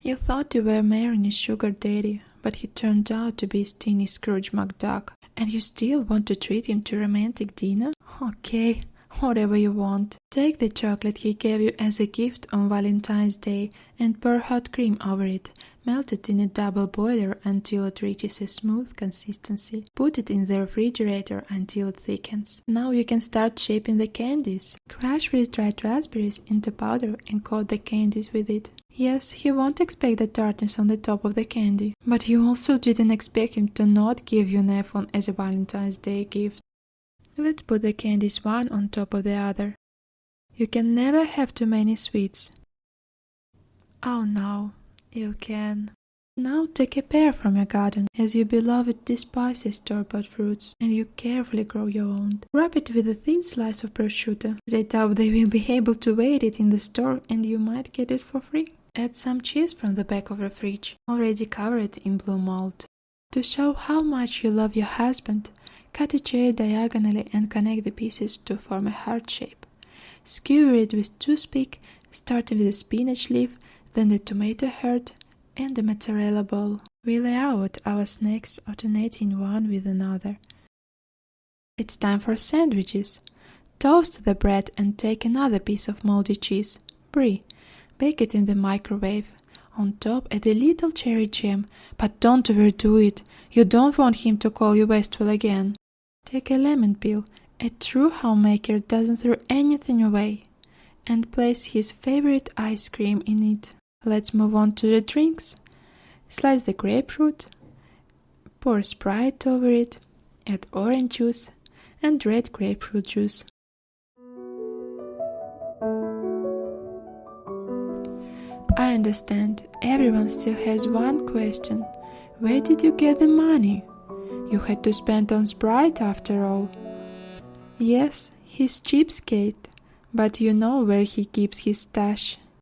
You thought you were marrying his sugar daddy, but he turned out to be his teeny Scrooge McDuck. And you still want to treat him to a romantic dinner? Okay, whatever you want. Take the chocolate he gave you as a gift on Valentine's Day and pour hot cream over it. Melt it in a double boiler until it reaches a smooth consistency. Put it in the refrigerator until it thickens. Now you can start shaping the candies. Crush freeze-dried raspberries into powder and coat the candies with it. Yes, he won't expect the tartness on the top of the candy, but you also didn't expect him to not give you an iPhone as a Valentine's Day gift. Let's put the candies one on top of the other. You can never have too many sweets. Oh no, you can. Now take a pear from your garden, as your beloved despises store-bought fruits, and you carefully grow your own. Wrap it with a thin slice of prosciutto. They doubt they will be able to weigh it in the store, and you might get it for free. Add some cheese from the back of the fridge, already covered in blue mold. To show how much you love your husband, cut a cherry diagonally and connect the pieces to form a heart shape. Skewer it with toothpick, starting with the spinach leaf, then the tomato heart, and the mozzarella ball. We lay out our snacks, alternating one with another. It's time for sandwiches. Toast the bread and take another piece of moldy cheese, brie. Bake it in the microwave. On top, add a little cherry jam, but don't overdo it. You don't want him to call you wasteful again. Take a lemon peel. A true homemaker doesn't throw anything away. And place his favorite ice cream in it. Let's move on to the drinks. Slice the grapefruit. Pour Sprite over it. Add orange juice and red grapefruit juice. I understand. Everyone still has one question. Where did you get the money? You had to spend on Sprite after all. Yes, he's Cheapskate, but you know where he keeps his stash.